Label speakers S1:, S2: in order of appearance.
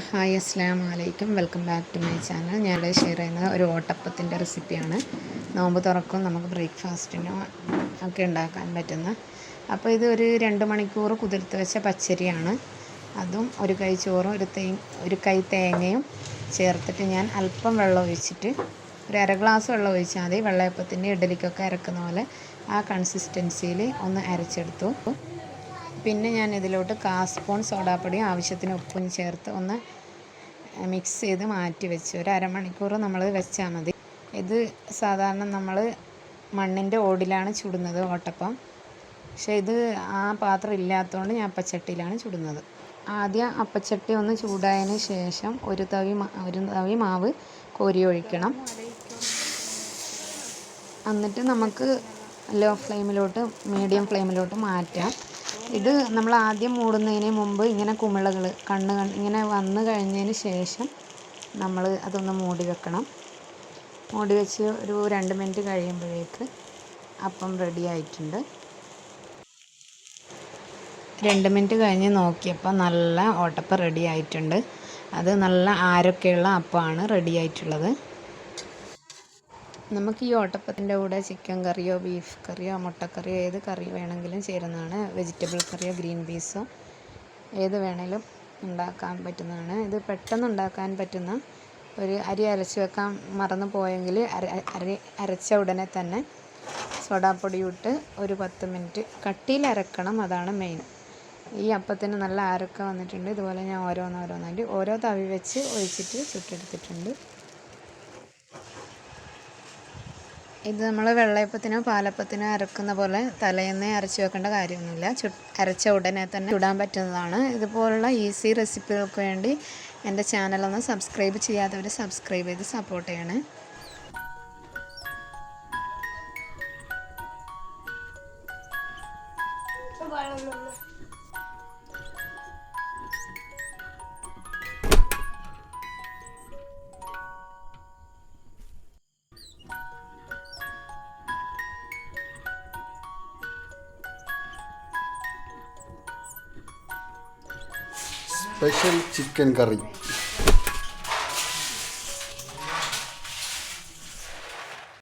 S1: Hi അസ്സലാമു അലൈക്കും. Welcome back to my channel. ഞാനിവിടെ ഷെയർ ചെയ്യുന്നത് ഒരു ഓട്ടപ്പത്തിൻ്റെ റെസിപ്പിയാണ്. നോമ്പ് തുറക്കും നമുക്ക് ബ്രേക്ക്ഫാസ്റ്റിനും ഒക്കെ ഉണ്ടാക്കാൻ പറ്റുന്ന. അപ്പോൾ ഇത് ഒരു 2 മണിക്കൂർ കുതിർത്ത് വെച്ച പച്ചരിയാണ്. അതും ഒരു കൈ ചോറും ഒരു കൈ തേങ്ങയും ചേർത്തിട്ട് ഞാൻ അല്പം വെള്ളം ഒഴിച്ചിട്ട് ഒരു അര ഗ്ലാസ് വെള്ളം ഒഴിച്ചാൽ മതി. വെള്ളയപ്പത്തിൻ്റെ ഇഡലിക്കൊക്കെ അരക്കുന്ന പോലെ ആ കൺസിസ്റ്റൻസിയിൽ ഒന്ന് അരച്ചെടുത്തു. പിന്നെ ഞാൻ ഇതിലോട്ട് 1/4 സ്പൂൺ സോഡാപ്പൊടിയും ആവശ്യത്തിന് ഉപ്പും ചേർത്ത് ഒന്ന് മിക്സ് ചെയ്ത് മാറ്റി വെച്ച് ഒരു അരമണിക്കൂർ നമ്മൾ വെച്ചാൽ മതി. ഇത് സാധാരണ നമ്മൾ മണ്ണിൻ്റെ ഓടിലാണ് ചുടുന്നത് ഓട്ടപ്പം. പക്ഷേ ഇത് ആ പാത്രം ഇല്ലാത്തതുകൊണ്ട് ഞാൻ അപ്പച്ചട്ടിയിലാണ് ചുടുന്നത്. ആദ്യം അപ്പച്ചട്ടി ഒന്ന് ചൂടായതിന് ശേഷം ഒരു തവി മാവ് കോരി ഒഴിക്കണം. എന്നിട്ട് നമുക്ക് ലോ ഫ്ലെയിമിലോട്ട് മീഡിയം ഫ്ലെയിമിലോട്ട് മാറ്റാം. ഇത് നമ്മൾ ആദ്യം മൂടുന്നതിന് മുമ്പ് ഇങ്ങനെ കുമിളകൾ ഇങ്ങനെ വന്നു കഴിഞ്ഞതിന് ശേഷം നമ്മൾ അതൊന്ന് മൂടി വെക്കണം. മൂടി വെച്ച് ഒരു 2 മിനിറ്റ് കഴിയുമ്പോഴേക്ക് അപ്പം റെഡി ആയിട്ടുണ്ട്. 2 മിനിറ്റ് കഴിഞ്ഞ് നോക്കിയപ്പോൾ നല്ല ഓട്ടപ്പം റെഡി ആയിട്ടുണ്ട്. അത് നല്ല ആരൊക്കെയുള്ള അപ്പമാണ് റെഡി ആയിട്ടുള്ളത്. നമുക്ക് ഈ ഓട്ടപ്പത്തിൻ്റെ കൂടെ ചിക്കൻ കറിയോ ബീഫ് കറിയോ മുട്ടക്കറിയോ ഏത് കറി വേണമെങ്കിലും ചേരുന്നതാണ്. വെജിറ്റബിൾ കറിയോ ഗ്രീൻ പീസോ ഏത് വേണമെങ്കിലും ഉണ്ടാക്കാൻ പറ്റുന്നതാണ്. ഇത് പെട്ടെന്ന് ഉണ്ടാക്കാൻ പറ്റുന്ന അരി അരച്ച് വെക്കാൻ മറന്നു പോയെങ്കിൽ അരച്ച ഉടനെ തന്നെ സോഡാപ്പൊടി ഇട്ട് ഒരു 10 മിനിറ്റ് കട്ടിയിൽ അരക്കണം. അതാണ് മെയിൻ. ഈ അപ്പത്തിന് നല്ല ആരൊക്കെ വന്നിട്ടുണ്ട്. ഇതുപോലെ ഞാൻ ഓരോന്നായിട്ട് ഓരോ തവി വെച്ച് ഒഴിച്ചിട്ട് ചുട്ടെടുത്തിട്ടുണ്ട്. ഇത് നമ്മൾ വെള്ളയപ്പത്തിനോ പാലപ്പത്തിനോ അരക്കുന്ന പോലെ തലേന്നേ അരച്ച് വെക്കേണ്ട കാര്യമൊന്നുമില്ല. അരച്ച ഉടനെ തന്നെ ചുടാൻ പറ്റുന്നതാണ്. ഇതുപോലുള്ള ഈസി റെസിപ്പികൾക്ക് വേണ്ടി എൻ്റെ ചാനലൊന്ന് സബ്സ്ക്രൈബ് ചെയ്യാത്തവർ സബ്സ്ക്രൈബ് ചെയ്ത് സപ്പോർട്ട് ചെയ്യണേ.
S2: സ്പെഷ്യൽ ചിക്കൻ കറി.